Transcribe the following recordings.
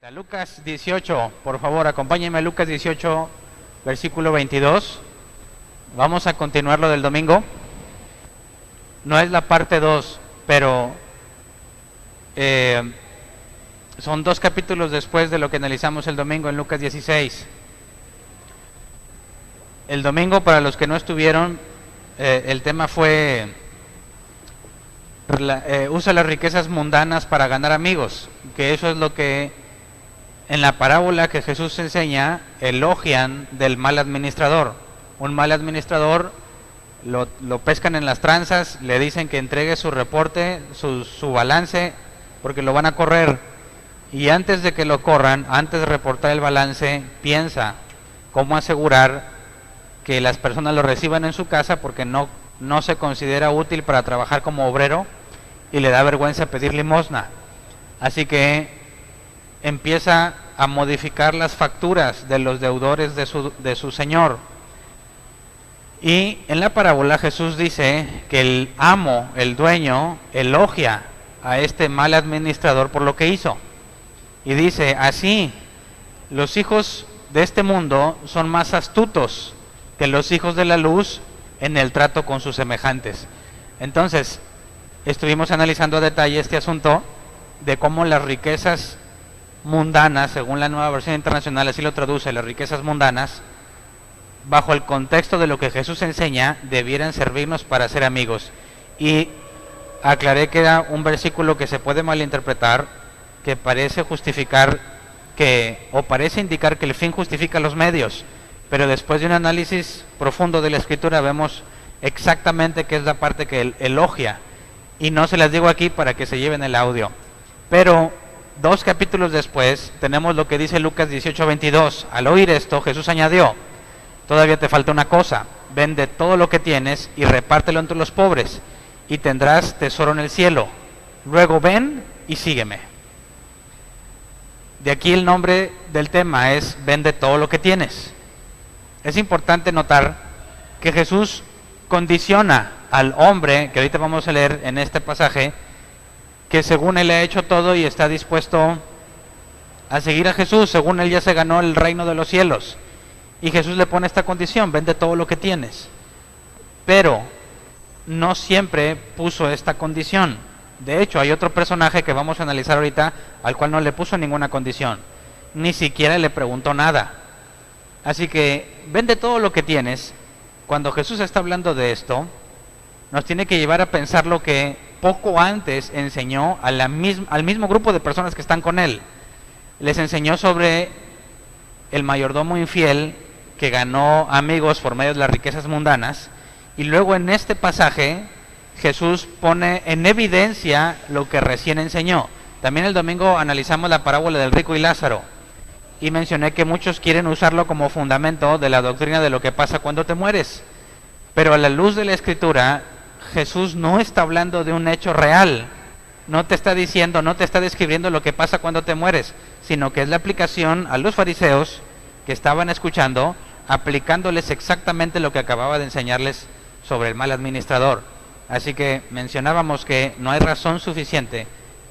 A Lucas 18, por favor, acompáñenme a Lucas 18, versículo 22. Vamos a continuar lo del domingo. No es la parte 2, pero son 2 capítulos después de lo que analizamos el domingo en Lucas 16. El domingo, para los que no estuvieron, el tema fue usa las riquezas mundanas para ganar amigos, que eso es lo que en la parábola que Jesús enseña elogian del mal administrador. Un mal administrador lo pescan en las tranzas, le dicen que entregue su reporte, su balance, porque lo van a correr. Y antes de que lo corran, antes de reportar el balance, piensa cómo asegurar que las personas lo reciban en su casa, porque no se considera útil para trabajar como obrero y le da vergüenza pedir limosna. Así que empieza a modificar las facturas de los deudores de su señor. Y en la parábola Jesús dice que el amo, el dueño, elogia a este mal administrador por lo que hizo. Y dice, así, los hijos de este mundo son más astutos que los hijos de la luz en el trato con sus semejantes. Entonces, estuvimos analizando a detalle este asunto de cómo las riquezas mundanas, según la Nueva Versión Internacional, así lo traduce, las riquezas mundanas, bajo el contexto de lo que Jesús enseña, debieran servirnos para ser amigos. Y aclaré que era un versículo que se puede malinterpretar, que parece justificar o parece indicar que el fin justifica los medios, pero después de un análisis profundo de la Escritura vemos exactamente qué es la parte que él elogia, y no se las digo aquí para que se lleven el audio. Pero 2 capítulos después tenemos lo que dice Lucas 18:22. Al oír esto, Jesús añadió, todavía te falta una cosa, vende todo lo que tienes y repártelo entre los pobres, y tendrás tesoro en el cielo. Luego ven y sígueme. De aquí el nombre del tema es vende todo lo que tienes. Es importante notar que Jesús condiciona al hombre, que ahorita vamos a leer en este pasaje, que según él ha hecho todo y está dispuesto a seguir a Jesús, según él ya se ganó el reino de los cielos. Y Jesús le pone esta condición, vende todo lo que tienes. Pero no siempre puso esta condición. De hecho, hay otro personaje que vamos a analizar ahorita, al cual no le puso ninguna condición. Ni siquiera le preguntó nada. Así que, vende todo lo que tienes. Cuando Jesús está hablando de esto, nos tiene que llevar a pensar lo que poco antes enseñó al mismo grupo de personas que están con él. Les enseñó sobre el mayordomo infiel que ganó amigos por medio de las riquezas mundanas, y luego en este pasaje Jesús pone en evidencia lo que recién enseñó. También el domingo analizamos la parábola del rico y Lázaro, y mencioné que muchos quieren usarlo como fundamento de la doctrina de lo que pasa cuando te mueres, pero a la luz de la Escritura Jesús no está hablando de un hecho real, no te está diciendo, no te está describiendo lo que pasa cuando te mueres, sino que es la aplicación a los fariseos que estaban escuchando, aplicándoles exactamente lo que acababa de enseñarles sobre el mal administrador. Así que mencionábamos que no hay razón suficiente,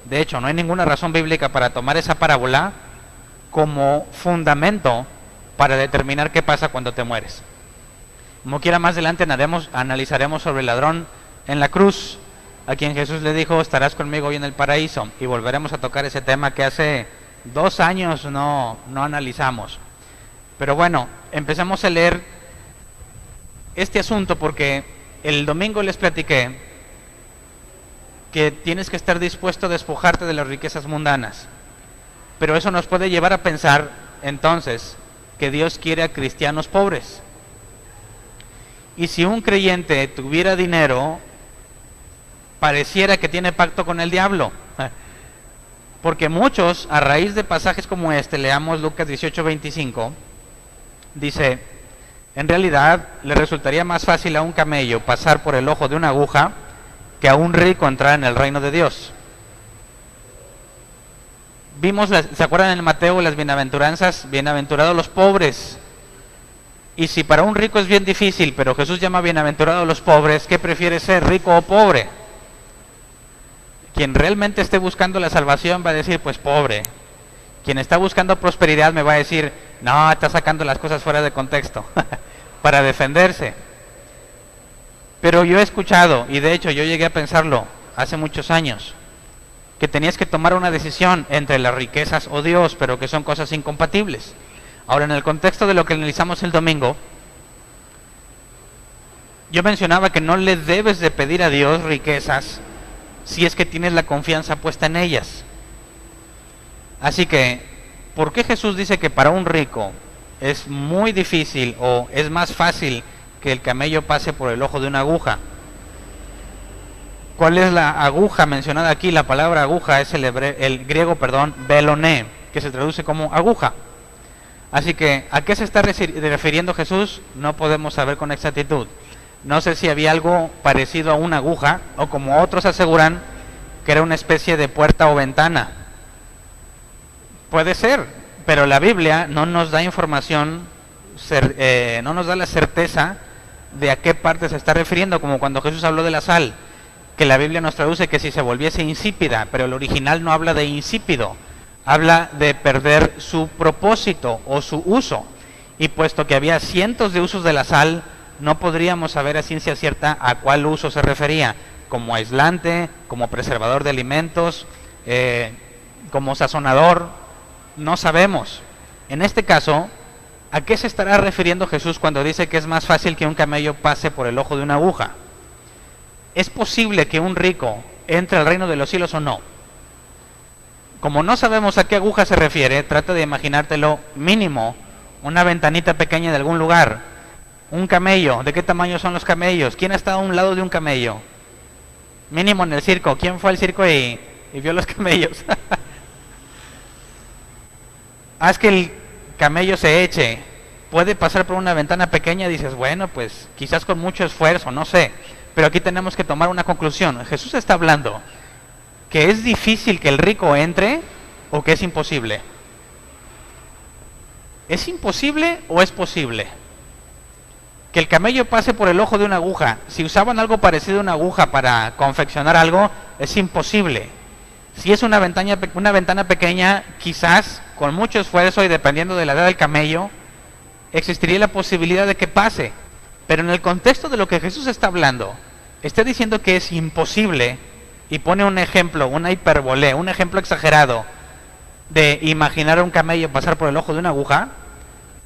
de hecho no hay ninguna razón bíblica para tomar esa parábola como fundamento para determinar qué pasa cuando te mueres. Como quiera, más adelante analizaremos sobre el ladrón en la cruz, a quien Jesús le dijo, estarás conmigo hoy en el paraíso, y volveremos a tocar ese tema que hace 2 años no analizamos. Pero bueno, empezamos a leer este asunto porque el domingo les platiqué que tienes que estar dispuesto a despojarte de las riquezas mundanas, pero eso nos puede llevar a pensar entonces que Dios quiere a cristianos pobres. Y si un creyente tuviera dinero, pareciera que tiene pacto con el diablo. Porque muchos, a raíz de pasajes como este, leamos Lucas 18:25, dice, en realidad le resultaría más fácil a un camello pasar por el ojo de una aguja que a un rico entrar en el reino de Dios. Vimos, ¿se acuerdan en Mateo las bienaventuranzas? Bienaventurados los pobres. Y si para un rico es bien difícil, pero Jesús llama bienaventurados los pobres, ¿qué prefiere ser, rico o pobre? Quien realmente esté buscando la salvación va a decir, pues pobre. Quien está buscando prosperidad me va a decir, no, está sacando las cosas fuera de contexto para defenderse. Pero yo he escuchado, y de hecho yo llegué a pensarlo hace muchos años, que tenías que tomar una decisión entre las riquezas o Dios, pero que son cosas incompatibles. Ahora, en el contexto de lo que analizamos el domingo, yo mencionaba que no le debes de pedir a Dios riquezas si es que tienes la confianza puesta en ellas. Así que, ¿por qué Jesús dice que para un rico es muy difícil o es más fácil que el camello pase por el ojo de una aguja? ¿Cuál es la aguja mencionada aquí? La palabra aguja es el griego, beloné, que se traduce como aguja. Así que, ¿a qué se está refiriendo Jesús? No podemos saber con exactitud. No sé si había algo parecido a una aguja, o como otros aseguran, que era una especie de puerta o ventana. Puede ser, pero la Biblia no nos da información, no nos da la certeza de a qué parte se está refiriendo, como cuando Jesús habló de la sal, que la Biblia nos traduce que si se volviese insípida, pero el original no habla de insípido, habla de perder su propósito o su uso. Y puesto que había cientos de usos de la sal, no podríamos saber a ciencia cierta a cuál uso se refería, como aislante, como preservador de alimentos, como sazonador, no sabemos. En este caso, ¿a qué se estará refiriendo Jesús cuando dice que es más fácil que un camello pase por el ojo de una aguja? ¿Es posible que un rico entre al reino de los cielos o no? Como no sabemos a qué aguja se refiere, trata de imaginártelo mínimo, una ventanita pequeña de algún lugar. Un camello, ¿de qué tamaño son los camellos? ¿Quién ha estado a un lado de un camello? Mínimo en el circo, ¿quién fue al circo y vio los camellos? Haz que el camello se eche, puede pasar por una ventana pequeña y dices, bueno, pues quizás con mucho esfuerzo, no sé. Pero aquí tenemos que tomar una conclusión. Jesús está hablando que es difícil que el rico entre o que es imposible. ¿Es imposible o es posible? Que el camello pase por el ojo de una aguja. Si usaban algo parecido a una aguja para confeccionar algo, es imposible. Si es una ventana pequeña, quizás con mucho esfuerzo y dependiendo de la edad del camello, existiría la posibilidad de que pase. Pero en el contexto de lo que Jesús está hablando, está diciendo que es imposible y pone un ejemplo, una hipérbole, un ejemplo exagerado de imaginar a un camello pasar por el ojo de una aguja.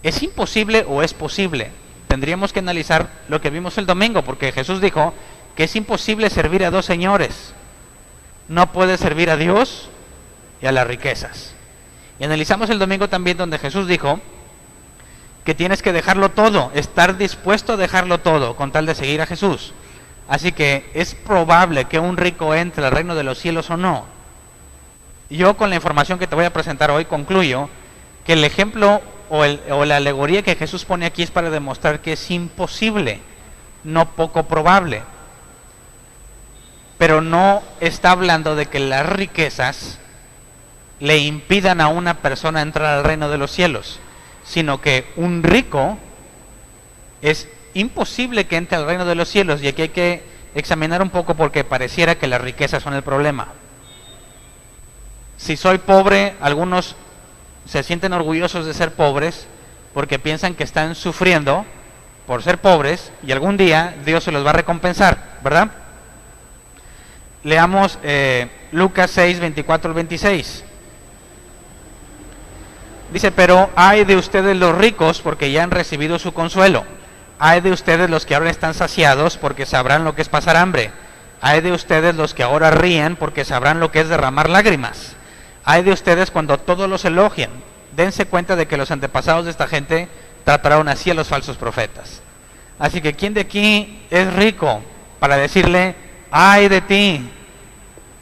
¿Es imposible o es posible? Tendríamos que analizar lo que vimos el domingo, porque Jesús dijo que es imposible servir a dos señores. No puedes servir a Dios y a las riquezas. Y analizamos el domingo también donde Jesús dijo que tienes que dejarlo todo, estar dispuesto a dejarlo todo con tal de seguir a Jesús. Así que es probable que un rico entre al reino de los cielos o no. Yo con la información que te voy a presentar hoy concluyo que el ejemplo o la alegoría que Jesús pone aquí es para demostrar que es imposible, no poco probable. Pero no está hablando de que las riquezas le impidan a una persona entrar al reino de los cielos, sino que un rico es imposible que entre al reino de los cielos. Y aquí hay que examinar un poco porque pareciera que las riquezas son el problema. Si soy pobre, algunos se sienten orgullosos de ser pobres porque piensan que están sufriendo por ser pobres y algún día Dios se los va a recompensar, ¿verdad? Leamos Lucas 6, 24 al 26. Dice, pero ay de ustedes los ricos porque ya han recibido su consuelo. Ay de ustedes los que ahora están saciados porque sabrán lo que es pasar hambre. Ay de ustedes los que ahora ríen porque sabrán lo que es derramar lágrimas. Ay de ustedes cuando todos los elogien. Dense cuenta de que los antepasados de esta gente trataron así a los falsos profetas. Así que ¿quién de aquí es rico para decirle, ay de ti,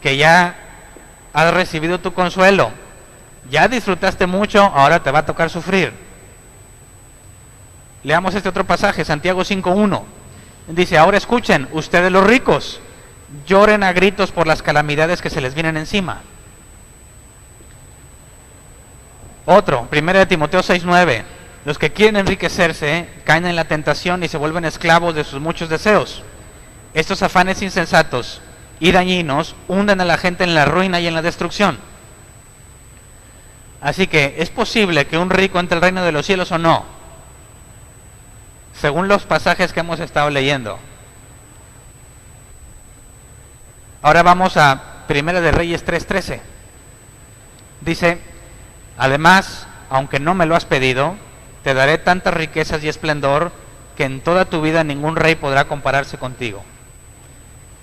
que ya has recibido tu consuelo? Ya disfrutaste mucho, ahora te va a tocar sufrir. Leamos este otro pasaje, Santiago 5:1. Dice, ahora escuchen, ustedes los ricos, lloren a gritos por las calamidades que se les vienen encima. Otro, 1 Timoteo 6:9. Los que quieren enriquecerse caen en la tentación y se vuelven esclavos de sus muchos deseos. Estos afanes insensatos y dañinos hunden a la gente en la ruina y en la destrucción. Así que, ¿es posible que un rico entre al reino de los cielos o no? Según los pasajes que hemos estado leyendo. Ahora vamos a Primera de Reyes 3:13. Dice, además, aunque no me lo has pedido, te daré tantas riquezas y esplendor que en toda tu vida ningún rey podrá compararse contigo.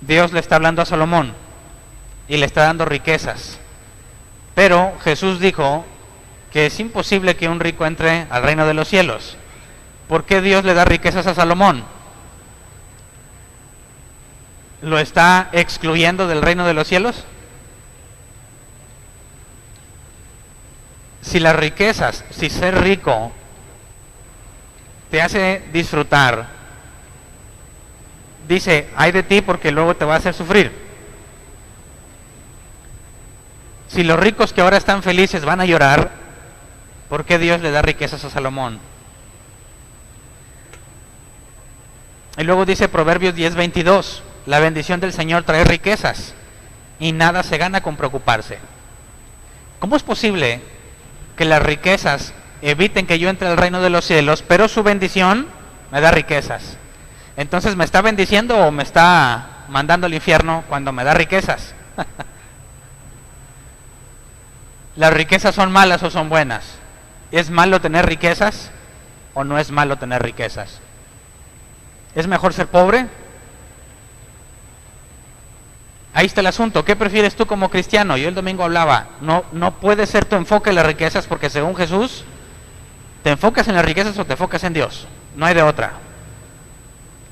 Dios le está hablando a Salomón y le está dando riquezas. Pero Jesús dijo que es imposible que un rico entre al reino de los cielos. ¿Por qué Dios le da riquezas a Salomón? ¿Lo está excluyendo del reino de los cielos? Si las riquezas, si ser rico te hace disfrutar, dice, ay de ti porque luego te va a hacer sufrir. Si los ricos que ahora están felices van a llorar, ¿por qué Dios le da riquezas a Salomón? Y luego dice Proverbios 10:22, la bendición del Señor trae riquezas y nada se gana con preocuparse. ¿Cómo es posible que las riquezas eviten que yo entre al reino de los cielos, pero su bendición me da riquezas? Entonces, ¿me está bendiciendo o me está mandando al infierno cuando me da riquezas? ¿Las riquezas son malas o son buenas? ¿Es malo tener riquezas o no es malo tener riquezas? ¿Es mejor ser pobre? Ahí está el asunto. ¿Qué prefieres tú como cristiano? Yo el domingo hablaba, no puede ser tu enfoque en las riquezas porque según Jesús, ¿te enfocas en las riquezas o te enfocas en Dios? No hay de otra.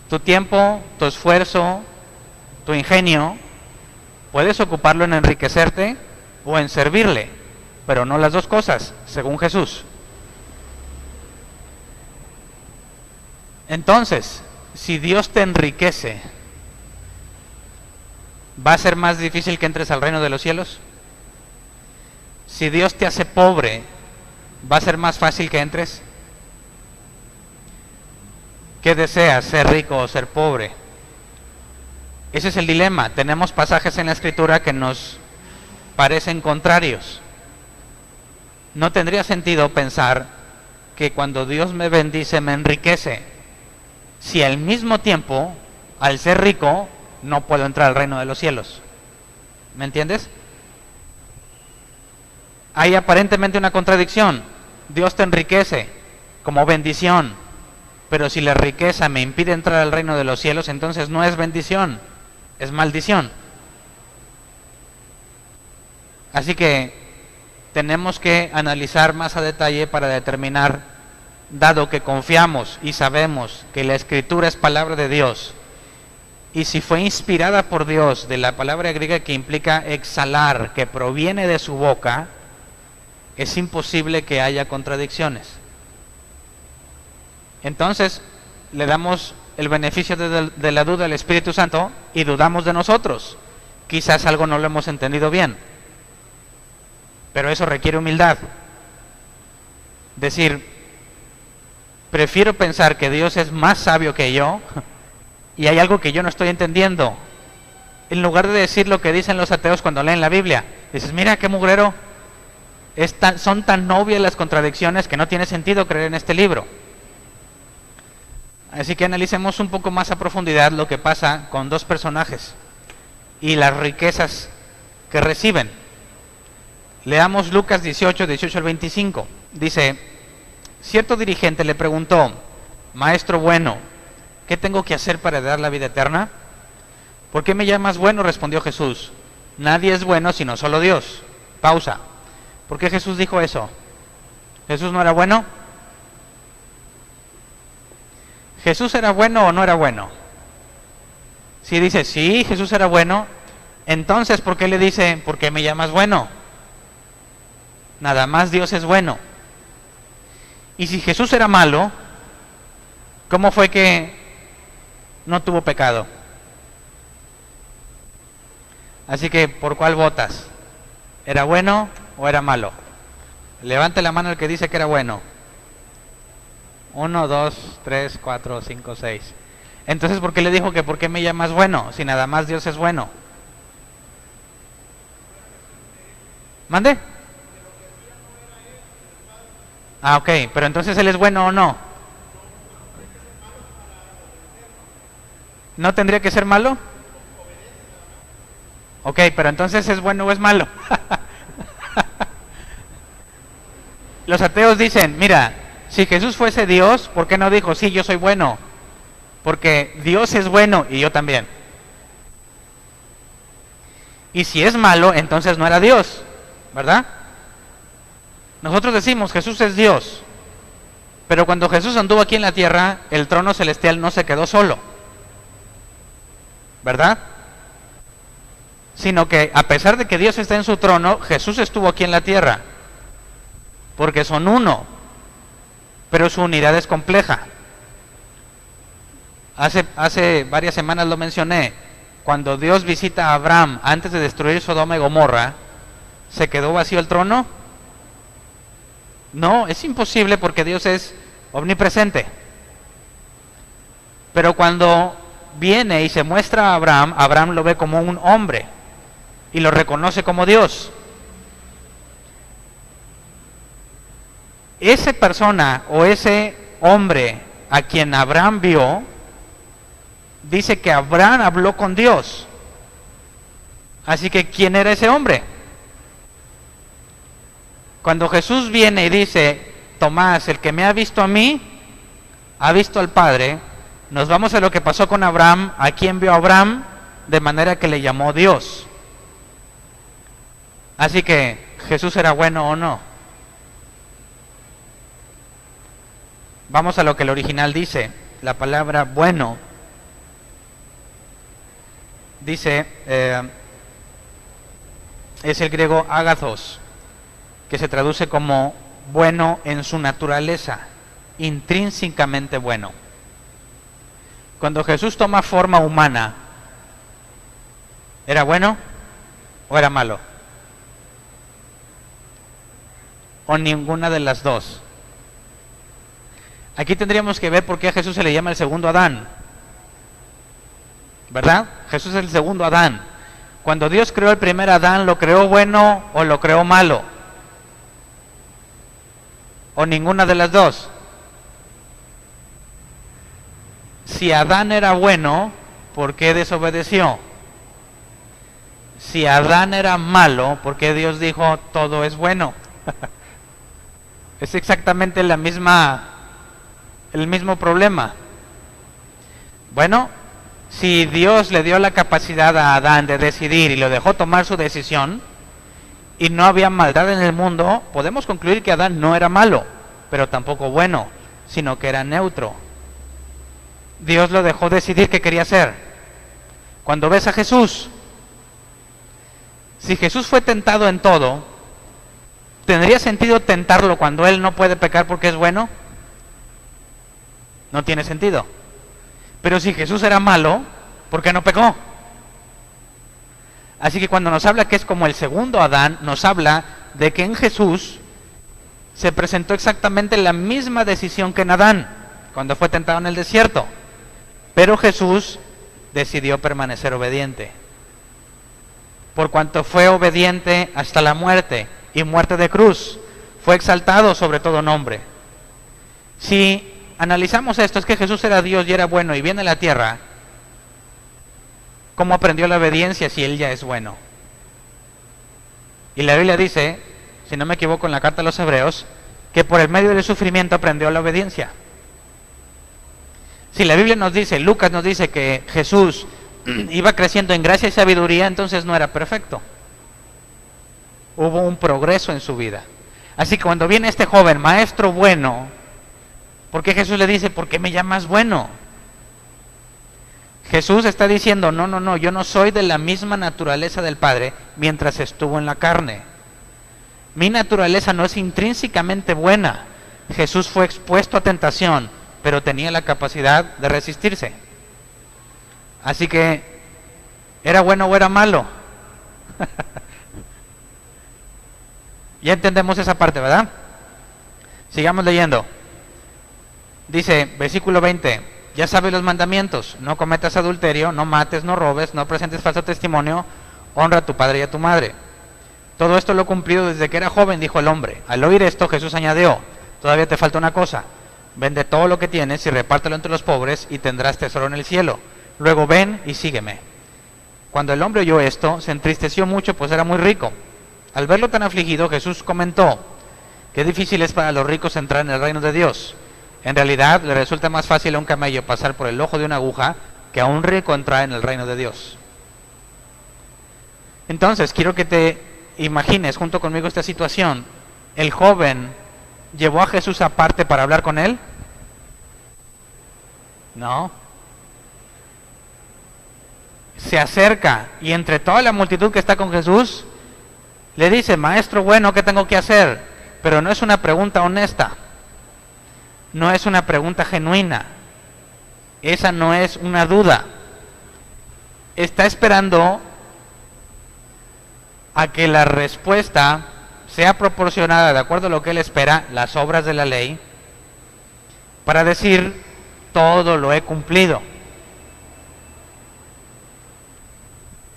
Tu tiempo, tu esfuerzo, tu ingenio, puedes ocuparlo en enriquecerte o en servirle, pero no las dos cosas, según Jesús. Entonces, si Dios te enriquece, ¿va a ser más difícil que entres al reino de los cielos? Si Dios te hace pobre, ¿va a ser más fácil que entres? ¿Qué deseas, ser rico o ser pobre? Ese es el dilema. Tenemos pasajes en la Escritura que nos parecen contrarios. No tendría sentido pensar que cuando Dios me bendice me enriquece, si al mismo tiempo, al ser rico, no puedo entrar al reino de los cielos. ¿Me entiendes? Hay aparentemente una contradicción. Dios te enriquece como bendición, pero si la riqueza me impide entrar al reino de los cielos, entonces no es bendición, es maldición. Así que tenemos que analizar más a detalle para determinar, dado que confiamos y sabemos que la Escritura es palabra de Dios, y si fue inspirada por Dios, de la palabra griega que implica exhalar, que proviene de su boca, es imposible que haya contradicciones. Entonces, le damos el beneficio de la duda al Espíritu Santo y dudamos de nosotros. Quizás algo no lo hemos entendido bien, pero eso requiere humildad. Decir, prefiero pensar que Dios es más sabio que yo y hay algo que yo no estoy entendiendo, en lugar de decir lo que dicen los ateos cuando leen la Biblia. Dices, mira qué mugrero, son tan obvias las contradicciones que no tiene sentido creer en este libro. Así que analicemos un poco más a profundidad lo que pasa con dos personajes y las riquezas que reciben. Leamos Lucas 18 al 25. Dice, cierto dirigente le preguntó, maestro bueno, ¿qué tengo que hacer para dar la vida eterna? ¿Por qué me llamas bueno?, respondió Jesús. Nadie es bueno sino solo Dios. Pausa. ¿Por qué Jesús dijo eso? ¿Jesús no era bueno? ¿Jesús era bueno o no era bueno? Si dice, sí, Jesús era bueno, entonces ¿por qué le dice, ¿por qué me llamas bueno? Nada más Dios es bueno. Y si Jesús era malo, ¿cómo fue que no tuvo pecado? Así que, ¿por cuál votas? ¿Era bueno o era malo? Levante la mano el que dice que era bueno. 1, 2, 3, 4, 5, 6. Entonces, ¿por qué le dijo que por qué me llamas bueno? Si nada más Dios es bueno. ¿Mande? Ah, ok, pero entonces él es bueno o no. ¿No tendría que ser malo? Ok, pero entonces ¿es bueno o es malo? Los ateos dicen, mira, si Jesús fuese Dios, ¿por qué no dijo, sí, yo soy bueno? Porque Dios es bueno y yo también. Y si es malo, entonces no era Dios, ¿verdad? Nosotros decimos, Jesús es Dios. Pero cuando Jesús anduvo aquí en la tierra, el trono celestial no se quedó solo, ¿verdad? Sino que a pesar de que Dios está en su trono, Jesús estuvo aquí en la tierra. Porque son uno, pero su unidad es compleja. Hace varias semanas lo mencioné. Cuando Dios visita a Abraham antes de destruir Sodoma y Gomorra, ¿se quedó vacío el trono? No, es imposible porque Dios es omnipresente. Pero cuando viene y se muestra a Abraham, Abraham lo ve como un hombre y lo reconoce como Dios. Esa persona o ese hombre a quien Abraham vio, dice que Abraham habló con Dios. Así que, ¿quién era ese hombre? Cuando Jesús viene y dice, Tomás, el que me ha visto a mí, ha visto al Padre, nos vamos a lo que pasó con Abraham. ¿A quién vio Abraham? De manera que le llamó Dios. Así que, ¿Jesús era bueno o no? Vamos a lo que el original dice. La palabra bueno dice, es el griego agathos, que se traduce como bueno en su naturaleza, intrínsecamente bueno. Cuando Jesús toma forma humana, ¿era bueno o era malo? O ninguna de las dos. Aquí tendríamos que ver por qué a Jesús se le llama el segundo Adán, ¿verdad? Jesús es el segundo Adán. Cuando Dios creó el primer Adán, ¿lo creó bueno o lo creó malo? ¿O ninguna de las dos? Si Adán era bueno, ¿por qué desobedeció? Si Adán era malo, ¿por qué Dios dijo todo es bueno? Es exactamente el mismo problema. Bueno, si Dios le dio la capacidad a Adán de decidir y lo dejó tomar su decisión, y no había maldad en el mundo, podemos concluir que Adán no era malo, pero tampoco bueno, sino que era neutro. Dios lo dejó decidir qué quería hacer. Cuando ves a Jesús, si Jesús fue tentado en todo, ¿tendría sentido tentarlo cuando Él no puede pecar porque es bueno? No tiene sentido. Pero si Jesús era malo, ¿por qué no pecó? Así que cuando nos habla que es como el segundo Adán, nos habla de que en Jesús se presentó exactamente la misma decisión que en Adán, cuando fue tentado en el desierto. Pero Jesús decidió permanecer obediente. Por cuanto fue obediente hasta la muerte, y muerte de cruz, fue exaltado sobre todo nombre. Si analizamos esto, es que Jesús era Dios y era bueno y viene a la tierra. ¿Cómo aprendió la obediencia si Él ya es bueno? Y la Biblia dice, si no me equivoco en la carta a los Hebreos, que por el medio del sufrimiento aprendió la obediencia. Si la Biblia nos dice, Lucas nos dice que Jesús iba creciendo en gracia y sabiduría, entonces no era perfecto. Hubo un progreso en su vida. Así que cuando viene este joven, maestro bueno, ¿por qué Jesús le dice, ¿por qué me llamas bueno? Jesús está diciendo, no, yo no soy de la misma naturaleza del Padre mientras estuvo en la carne. Mi naturaleza no es intrínsecamente buena. Jesús fue expuesto a tentación, pero tenía la capacidad de resistirse. Así que, ¿era bueno o era malo? Ya entendemos esa parte, ¿verdad? Sigamos leyendo. Dice, versículo 20, ya sabes los mandamientos: no cometas adulterio, no mates, no robes, no presentes falso testimonio, honra a tu padre y a tu madre. Todo esto lo he cumplido desde que era joven, dijo el hombre. Al oír esto, Jesús añadió, todavía te falta una cosa. Vende todo lo que tienes y repártelo entre los pobres y tendrás tesoro en el cielo. Luego ven y sígueme. Cuando el hombre oyó esto, se entristeció mucho, pues era muy rico. Al verlo tan afligido, Jesús comentó: qué difícil es para los ricos entrar en el reino de Dios. En realidad, le resulta más fácil a un camello pasar por el ojo de una aguja que a un rico entrar en el reino de Dios. Entonces, quiero que te imagines junto conmigo esta situación. El joven llevó a Jesús aparte para hablar con él. No. Se acerca y entre toda la multitud que está con Jesús, le dice: maestro bueno, ¿qué tengo que hacer? Pero no es una pregunta honesta. No es una pregunta genuina. Esa no es una duda. Está esperando a que la respuesta sea proporcionada de acuerdo a lo que él espera, las obras de la ley, para decir: todo lo he cumplido.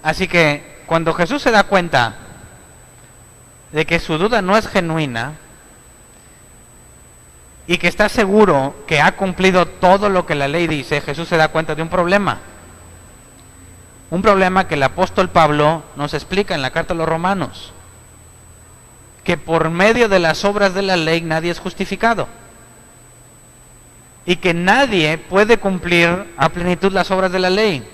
Así que cuando Jesús se da cuenta de que su duda no es genuina y que está seguro que ha cumplido todo lo que la ley dice, Jesús se da cuenta de un problema. Un problema que el apóstol Pablo nos explica en la carta a los Romanos: que por medio de las obras de la ley nadie es justificado y que nadie puede cumplir a plenitud las obras de la ley,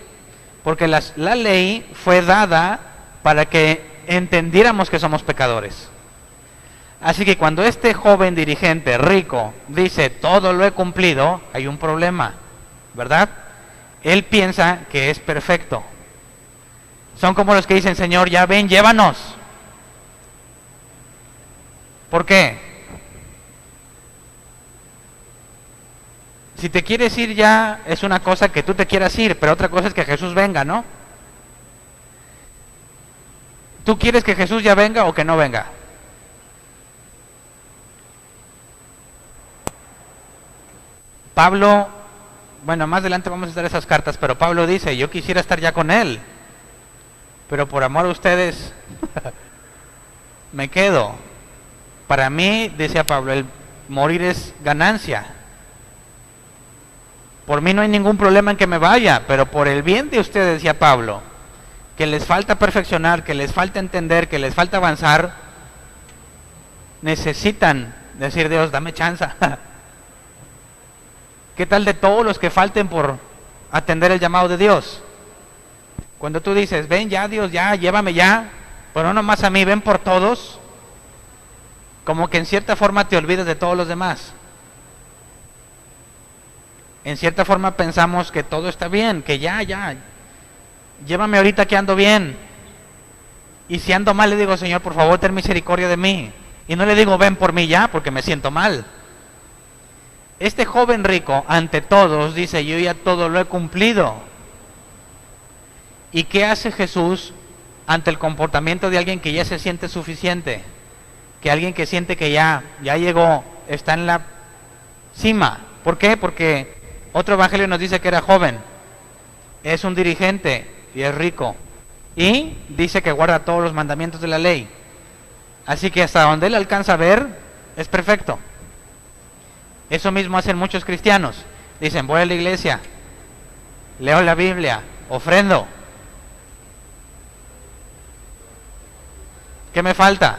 porque la ley fue dada para que entendiéramos que somos pecadores. Así que cuando este joven dirigente rico dice: todo lo he cumplido, hay un problema, ¿verdad? Él piensa que es perfecto. Son como los que dicen: Señor, ya ven, llévanos. ¿Por qué? Si te quieres ir ya, es una cosa que tú te quieras ir, pero otra cosa es que Jesús venga, ¿no? ¿Tú quieres que Jesús ya venga o que no venga? Pablo, bueno, más adelante vamos a estar esas cartas, pero Pablo dice: yo quisiera estar ya con él, pero por amor a ustedes me quedo. Para mí, decía Pablo, el morir es ganancia. Por mí no hay ningún problema en que me vaya, pero por el bien de ustedes, decía Pablo, que les falta perfeccionar, que les falta entender, que les falta avanzar, necesitan decir: Dios, dame chance. ¿Qué tal de todos los que falten por atender el llamado de Dios? Cuando tú dices: ven ya, Dios, ya, llévame ya, pero no nomás a mí, ven por todos, como que en cierta forma te olvidas de todos los demás. En cierta forma pensamos que todo está bien, que ya, llévame ahorita que ando bien. Y si ando mal, le digo: Señor, por favor, ten misericordia de mí. Y no le digo: ven por mí ya, porque me siento mal. Este joven rico, ante todos, dice: yo ya todo lo he cumplido. ¿Y qué hace Jesús ante el comportamiento de alguien que ya se siente suficiente? Que alguien que siente que ya llegó, está en la cima. ¿Por qué? Porque otro evangelio nos dice que era joven, es un dirigente y es rico. Y dice que guarda todos los mandamientos de la ley. Así que hasta donde él alcanza a ver, es perfecto. Eso mismo hacen muchos cristianos. Dicen: voy a la iglesia, leo la Biblia, ofrendo. ¿Qué me falta?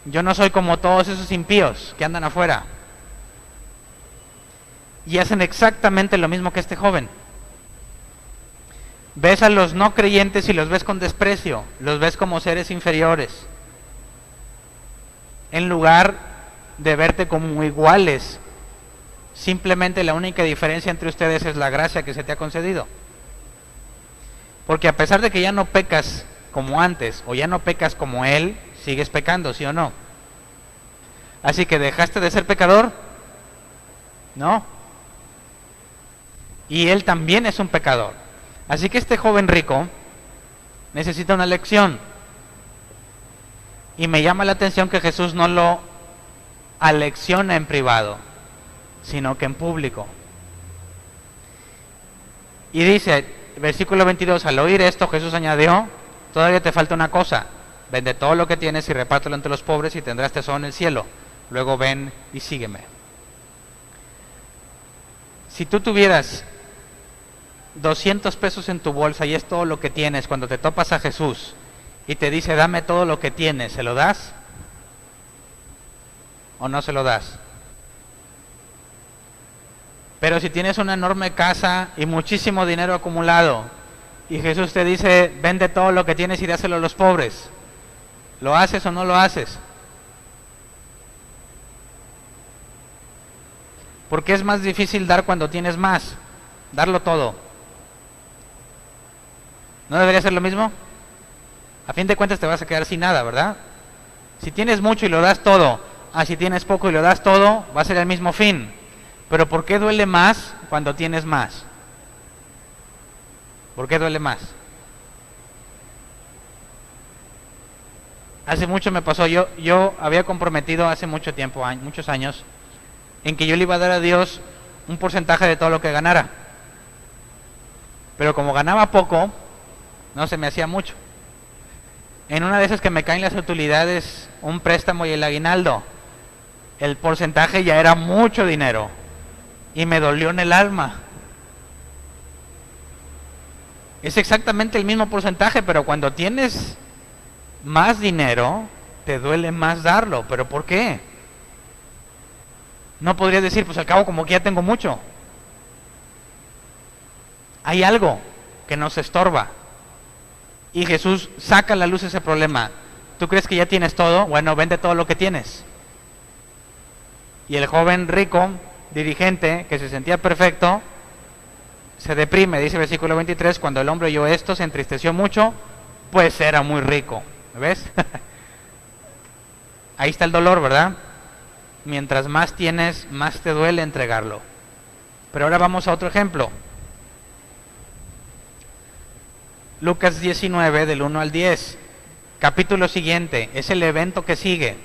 Yo no soy como todos esos impíos que andan afuera. Y hacen exactamente lo mismo que este joven. Ves a los no creyentes y los ves con desprecio, los ves como seres inferiores, en lugar de verte como iguales. Simplemente la única diferencia entre ustedes es la gracia que se te ha concedido. Porque a pesar de que ya no pecas como antes, o ya no pecas como él, sigues pecando, ¿sí o no? Así que ¿dejaste de ser pecador? No. Y él también es un pecador. Así que este joven rico necesita una lección. Y me llama la atención que Jesús no lo alecciona en privado, sino que en público. Y dice, versículo 22, al oír esto Jesús añadió: todavía te falta una cosa, vende todo lo que tienes y repártelo entre los pobres y tendrás tesoro en el cielo. luego ven y sígueme. Si tú tuvieras 200 pesos en tu bolsa y es todo lo que tienes, cuando te topas a Jesús y te dice, dame todo lo que tienes, ¿se lo das? ¿O no se lo das? Pero si tienes una enorme casa y muchísimo dinero acumulado y Jesús te dice, vende todo lo que tienes y dáselo a los pobres, ¿lo haces o no lo haces? ¿Por qué es más difícil dar cuando tienes más? Darlo todo. ¿No debería ser lo mismo? A fin de cuentas te vas a quedar sin nada, ¿verdad? Si tienes mucho y lo das todo, si tienes poco y lo das todo, va a ser el mismo fin. Pero ¿por qué duele más cuando tienes más? ¿Por qué duele más? Hace mucho me pasó, yo había comprometido hace mucho tiempo, muchos años, en que yo le iba a dar a Dios un porcentaje de todo lo que ganara. Pero como ganaba poco, no se me hacía mucho. En una de esas que me caen las utilidades, un préstamo y el aguinaldo, el porcentaje ya era mucho dinero y me dolió en el alma. Es exactamente el mismo porcentaje, pero cuando tienes más dinero, te duele más darlo. ¿Pero por qué? No podrías decir, pues al cabo como que ya tengo mucho. Hay algo que nos estorba. Y Jesús saca a la luz ese problema. ¿Tú crees que ya tienes todo? Bueno, vende todo lo que tienes. Y el joven rico, dirigente, que se sentía perfecto, se deprime, dice el versículo 23, cuando el hombre oyó esto, se entristeció mucho, pues era muy rico. ¿Ves? Ahí está el dolor, ¿verdad? Mientras más tienes, más te duele entregarlo. Pero ahora vamos a otro ejemplo. Lucas 19, del 1 al 10. Capítulo siguiente, es el evento que sigue.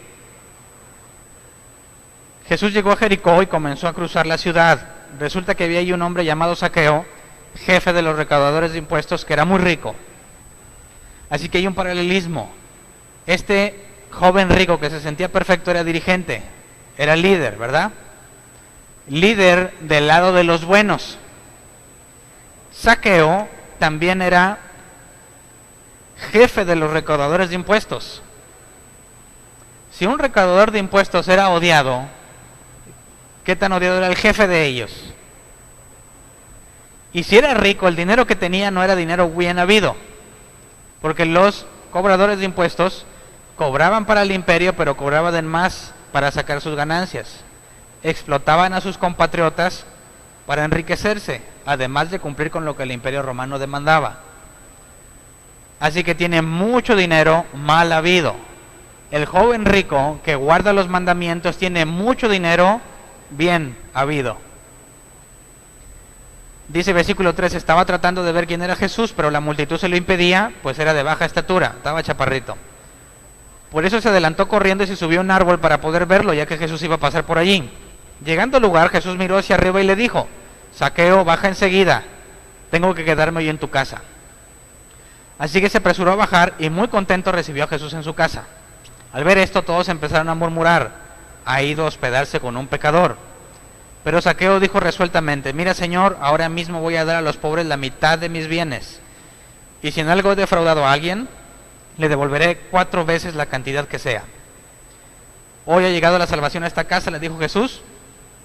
Jesús llegó a Jericó y comenzó a cruzar la ciudad. Resulta que había ahí un hombre llamado Zaqueo, jefe de los recaudadores de impuestos, que era muy rico. Así que hay un paralelismo. Este joven rico que se sentía perfecto era dirigente, era líder, ¿verdad? Líder del lado de los buenos. Zaqueo también era jefe de los recaudadores de impuestos. Si un recaudador de impuestos era odiado, ¿qué tan odiado era el jefe de ellos? Y si era rico, el dinero que tenía no era dinero bien habido, porque los cobradores de impuestos cobraban para el imperio, pero cobraban de más para sacar sus ganancias. Explotaban a sus compatriotas para enriquecerse, además de cumplir con lo que el imperio romano demandaba. Así que tiene mucho dinero mal habido. El joven rico que guarda los mandamientos tiene mucho dinero bien habido. Dice versículo 3, estaba tratando de ver quién era Jesús, pero la multitud se lo impedía, pues era de baja estatura, estaba chaparrito. Por eso se adelantó corriendo y se subió a un árbol para poder verlo, ya que Jesús iba a pasar por allí. Llegando al lugar, Jesús miró hacia arriba y le dijo, Zaqueo, baja enseguida, tengo que quedarme hoy en tu casa. Así que se apresuró a bajar y muy contento recibió a Jesús en su casa. Al ver esto, todos empezaron a murmurar, ha ido a hospedarse con un pecador. Pero Zaqueo dijo resueltamente, mira Señor, ahora mismo voy a dar a los pobres la mitad de mis bienes. Y si en algo he defraudado a alguien, le devolveré 4 veces la cantidad que sea. Hoy ha llegado la salvación a esta casa, le dijo Jesús,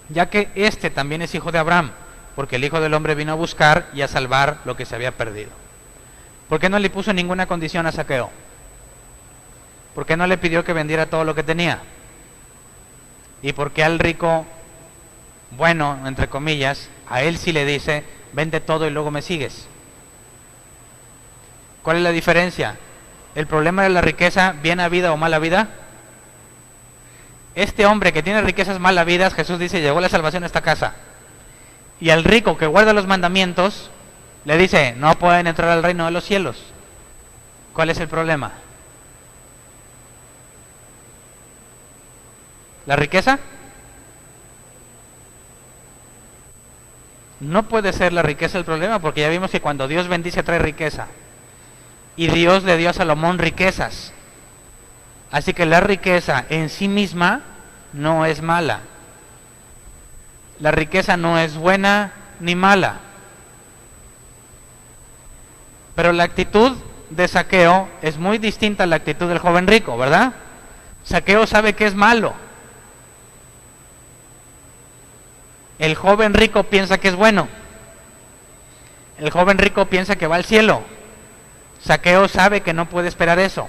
ya que este también es hijo de Abraham, porque el Hijo del Hombre vino a buscar y a salvar lo que se había perdido. ¿Por qué no le puso ninguna condición a Zaqueo? ¿Por qué no le pidió que vendiera todo lo que tenía? ¿Y por qué al rico, bueno, entre comillas, a él sí le dice, vende todo y luego me sigues? ¿Cuál es la diferencia? ¿El problema de la riqueza, bien habida o mal habida? Este hombre que tiene riquezas mal habidas, Jesús dice, llegó la salvación a esta casa. Y al rico que guarda los mandamientos, le dice, no pueden entrar al reino de los cielos. ¿Cuál es el problema? ¿La riqueza? No puede ser la riqueza el problema, porque ya vimos que cuando Dios bendice trae riqueza. Y Dios le dio a Salomón riquezas. Así que la riqueza en sí misma no es mala. La riqueza no es buena ni mala. Pero la actitud de Zaqueo es muy distinta a la actitud del joven rico, ¿verdad? Zaqueo sabe que es malo. El joven rico piensa que es bueno. El joven rico piensa que va al cielo. Zaqueo sabe que no puede esperar eso.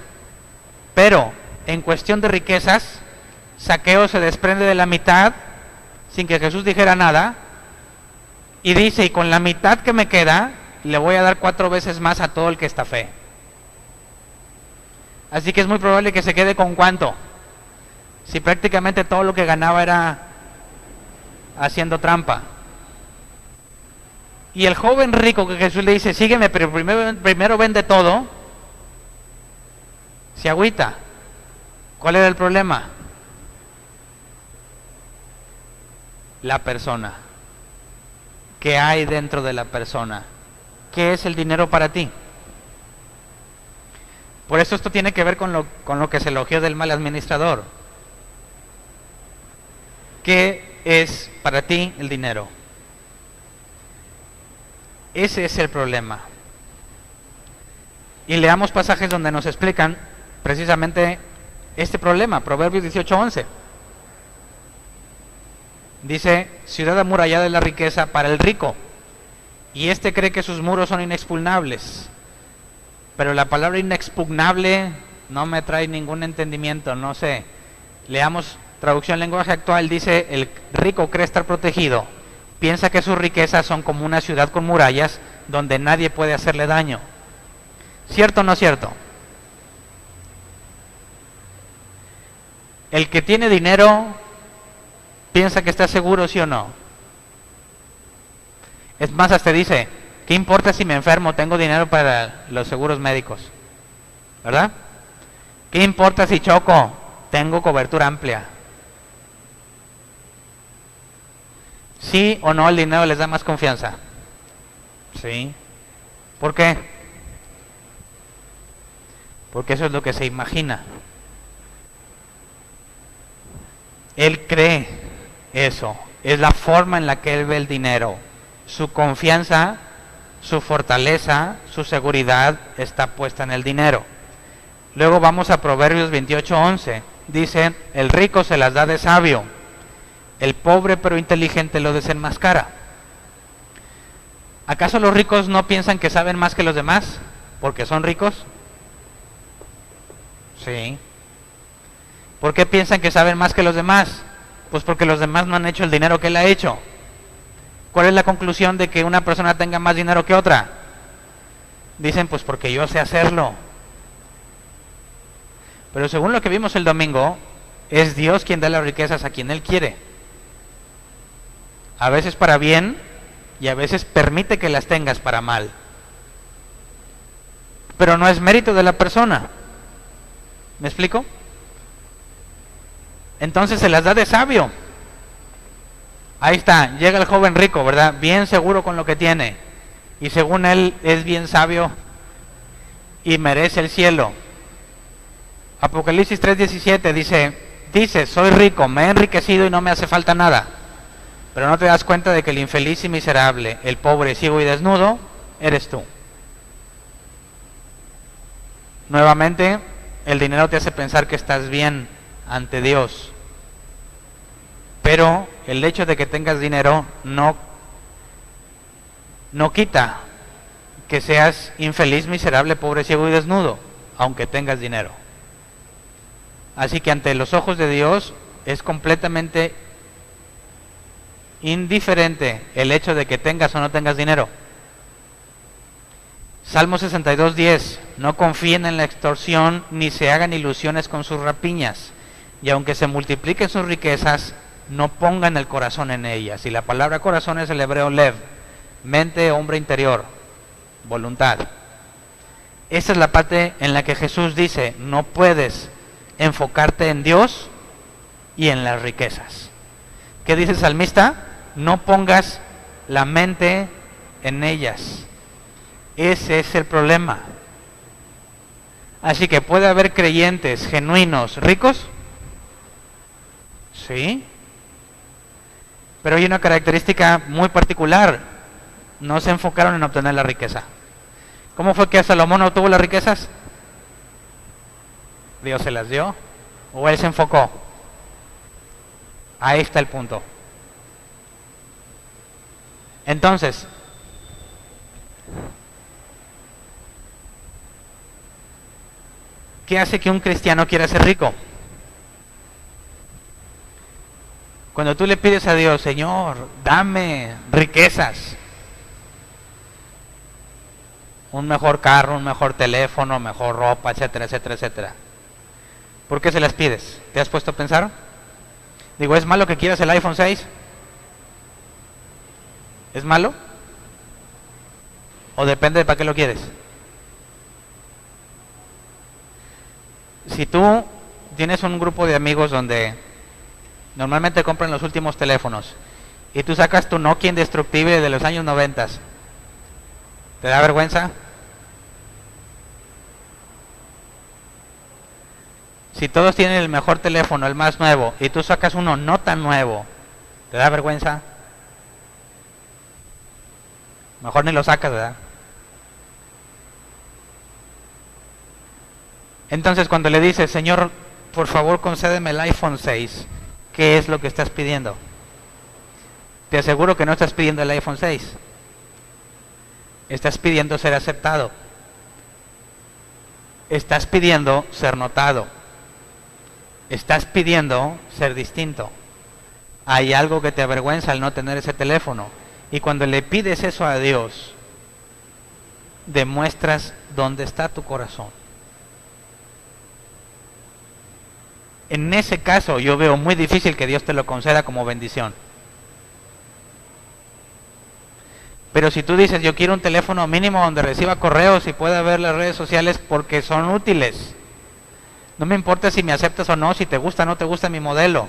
Pero en cuestión de riquezas, Zaqueo se desprende de la mitad sin que Jesús dijera nada y dice, y con la mitad que me queda le voy a dar 4 veces más a todo el que está fe. Así que es muy probable que se quede con ¿cuánto? Si prácticamente todo lo que ganaba era haciendo trampa. Y el joven rico que Jesús le dice, sígueme, pero primero vende todo, se agüita. ¿Cuál era el problema? La persona. ¿Qué hay dentro de la persona? ¿Qué es el dinero para ti? Por eso esto tiene que ver con lo que se elogió del mal administrador. ¿Qué es para ti el dinero? Ese es el problema. Y leamos pasajes donde nos explican precisamente este problema. Proverbios 18:11. Dice, ciudad amurallada es la riqueza para el rico, y éste cree que sus muros son inexpugnables. Pero la palabra inexpugnable no me trae ningún entendimiento, no sé. Leamos traducción lenguaje actual, dice, el rico cree estar protegido, piensa que sus riquezas son como una ciudad con murallas donde nadie puede hacerle daño. ¿Cierto o no cierto? El que tiene dinero piensa que está seguro, ¿sí o no? Es más, hasta dice, ¿qué importa si me enfermo? Tengo dinero para los seguros médicos, ¿verdad? ¿Qué importa si choco? Tengo cobertura amplia. ¿Sí o no el dinero les da más confianza? Sí. ¿Por qué? Porque eso es lo que se imagina. Él cree eso. Es la forma en la que él ve el dinero. Su confianza, su fortaleza, su seguridad está puesta en el dinero. Luego vamos a Proverbios 28:11. Dice, el rico se las da de sabio, el pobre pero inteligente lo desenmascara. ¿Acaso los ricos no piensan que saben más que los demás porque son ricos? Sí. ¿Por qué piensan que saben más que los demás? Pues porque los demás no han hecho el dinero que él ha hecho. ¿Cuál es la conclusión de que una persona tenga más dinero que otra? Dicen, pues porque yo sé hacerlo. Pero según lo que vimos el domingo, es Dios quien da las riquezas a quien Él quiere. A veces para bien y a veces permite que las tengas para mal. Pero no es mérito de la persona. ¿Me explico? Entonces se las da de sabio. Ahí está, llega el joven rico, ¿verdad? Bien seguro con lo que tiene. Y según él es bien sabio y merece el cielo. Apocalipsis 3:17 dice, soy rico, me he enriquecido y no me hace falta nada. Pero no te das cuenta de que el infeliz y miserable, el pobre, ciego y desnudo, eres tú. Nuevamente, el dinero te hace pensar que estás bien ante Dios. Pero el hecho de que tengas dinero no quita que seas infeliz, miserable, pobre, ciego y desnudo, aunque tengas dinero. Así que ante los ojos de Dios es completamente indiferente el hecho de que tengas o no tengas dinero. Salmo 62:10, no confíen en la extorsión ni se hagan ilusiones con sus rapiñas, y aunque se multipliquen sus riquezas, no pongan el corazón en ellas. Y la palabra corazón es el hebreo lev, mente, hombre interior, voluntad. Esa es la parte en la que Jesús dice, no puedes enfocarte en Dios y en las riquezas. ¿Qué dice el salmista? No pongas la mente en ellas. Ese es el problema. Así que puede haber creyentes genuinos, ricos. Sí. Pero hay una característica muy particular. No se enfocaron en obtener la riqueza. ¿Cómo fue que Salomón obtuvo las riquezas? Dios se las dio. ¿O él se enfocó? Ahí está el punto. Entonces, ¿qué hace que un cristiano quiera ser rico? Cuando tú le pides a Dios, Señor, dame riquezas, un mejor carro, un mejor teléfono, mejor ropa, etcétera, etcétera, etcétera. ¿Por qué se las pides? ¿Te has puesto a pensar? Digo, ¿es malo que quieras el iPhone 6? ¿Es malo? ¿O depende de para qué lo quieres? Si tú tienes un grupo de amigos donde normalmente compran los últimos teléfonos y tú sacas tu Nokia indestructible de los años 90, ¿te da vergüenza? Si todos tienen el mejor teléfono, el más nuevo, y tú sacas uno no tan nuevo, ¿te da vergüenza? Mejor ni lo sacas, ¿verdad? Entonces cuando le dices, Señor, por favor concédeme el iPhone 6, ¿qué es lo que estás pidiendo? Te aseguro que no estás pidiendo el iPhone 6. Estás pidiendo ser aceptado. Estás pidiendo ser notado. Estás pidiendo ser distinto. Hay algo que te avergüenza al no tener ese teléfono. Y cuando le pides eso a Dios, demuestras dónde está tu corazón. En ese caso yo veo muy difícil que Dios te lo conceda como bendición. Pero si tú dices, yo quiero un teléfono mínimo donde reciba correos y pueda ver las redes sociales porque son útiles. No me importa si me aceptas o no, si te gusta o no te gusta mi modelo.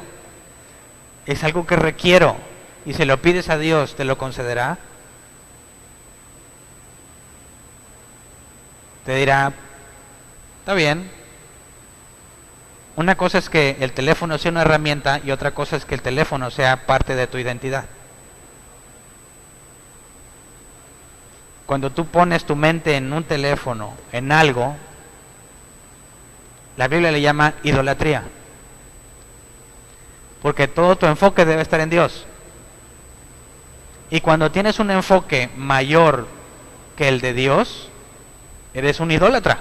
Es algo que requiero. Y si lo pides a Dios, ¿te lo concederá? Te dirá, está bien. Una cosa es que el teléfono sea una herramienta y otra cosa es que el teléfono sea parte de tu identidad. Cuando tú pones tu mente en un teléfono, en algo, la Biblia le llama idolatría. Porque todo tu enfoque debe estar en Dios. Y cuando tienes un enfoque mayor que el de Dios, eres un idólatra.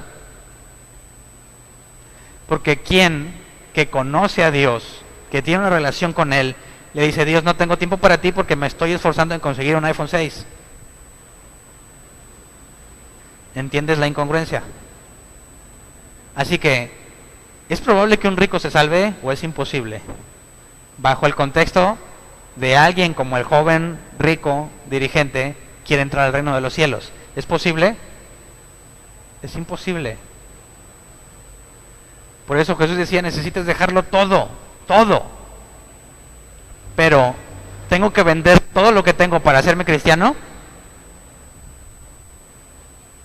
Porque quien que conoce a Dios, que tiene una relación con Él, le dice, Dios, no tengo tiempo para ti porque me estoy esforzando en conseguir un iPhone 6. ¿Entiendes la incongruencia? Así que, ¿es probable que un rico se salve o es imposible? Bajo el contexto de alguien como el joven rico dirigente quiere entrar al reino de los cielos. ¿Es posible? Es imposible. Por eso Jesús decía, necesitas dejarlo todo, todo. Pero, ¿tengo que vender todo lo que tengo para hacerme cristiano?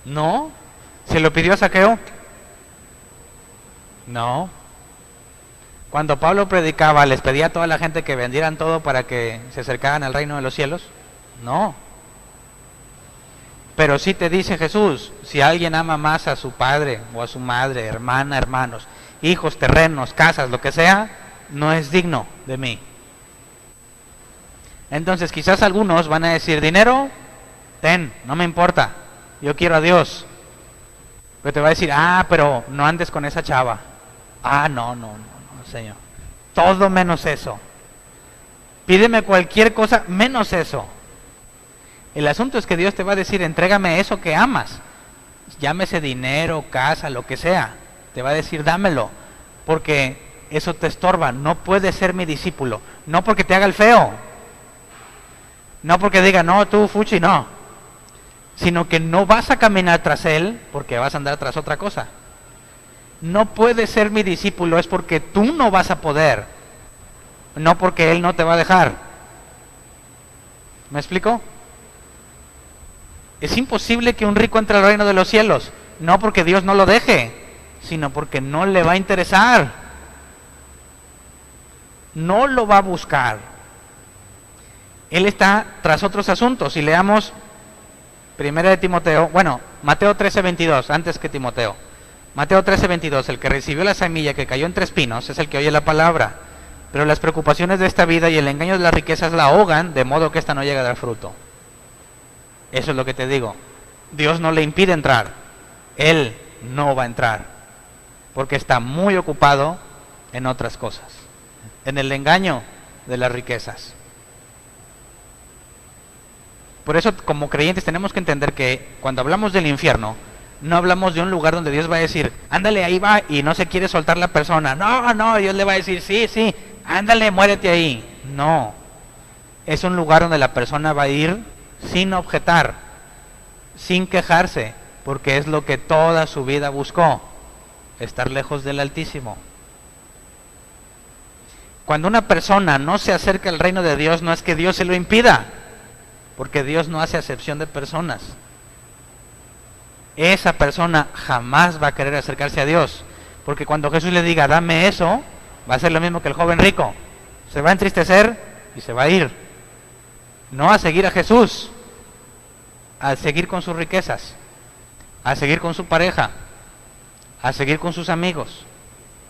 No. ¿Se lo pidió a Zaqueo? No. Cuando Pablo predicaba, ¿les pedía a toda la gente que vendieran todo para que se acercaran al reino de los cielos? No. Pero sí te dice Jesús, si alguien ama más a su padre o a su madre, hermana, hermanos, hijos, terrenos, casas, lo que sea, no es digno de mí. Entonces quizás algunos van a decir, dinero, ten, no me importa, yo quiero a Dios. Pero te va a decir, pero no andes con esa chava. No, Señor. Todo menos eso. Pídeme cualquier cosa menos eso. El asunto es que Dios te va a decir, entrégame eso que amas. Llámese dinero, casa, lo que sea. Te va a decir, dámelo, porque eso te estorba. No puedes ser mi discípulo. No porque te haga el feo. No porque diga, no, tú, fuchi, no. Sino que no vas a caminar tras Él porque vas a andar tras otra cosa. No puedes ser mi discípulo, es porque tú no vas a poder. No porque Él no te va a dejar. ¿Me explico? Es imposible que un rico entre al reino de los cielos. No porque Dios no lo deje, sino porque no le va a interesar. no lo va a buscar. Él está tras otros asuntos. Y leamos Primera de Timoteo, Mateo 13:22, antes que Timoteo. Mateo 13:22, el que recibió la semilla que cayó entre espinos es el que oye la palabra, pero las preocupaciones de esta vida y el engaño de las riquezas la ahogan, de modo que ésta no llega a dar fruto. Eso es lo que te digo. Dios no le impide entrar. Él no va a entrar, porque está muy ocupado en otras cosas, en el engaño de las riquezas. Por eso, como creyentes, tenemos que entender que cuando hablamos del infierno, no hablamos de un lugar donde Dios va a decir, ándale, ahí va, y no se quiere soltar la persona. No, Dios le va a decir, sí, ándale, muérete ahí. No, es un lugar donde la persona va a ir sin objetar, sin quejarse, porque es lo que toda su vida buscó, estar lejos del Altísimo. Cuando una persona no se acerca al reino de Dios, no es que Dios se lo impida, porque Dios no hace acepción de personas. Esa persona jamás va a querer acercarse a Dios, porque cuando Jesús le diga, dame eso, va a ser lo mismo que el joven rico. Se va a entristecer y se va a ir. No a seguir a Jesús, a seguir con sus riquezas, a seguir con su pareja, a seguir con sus amigos,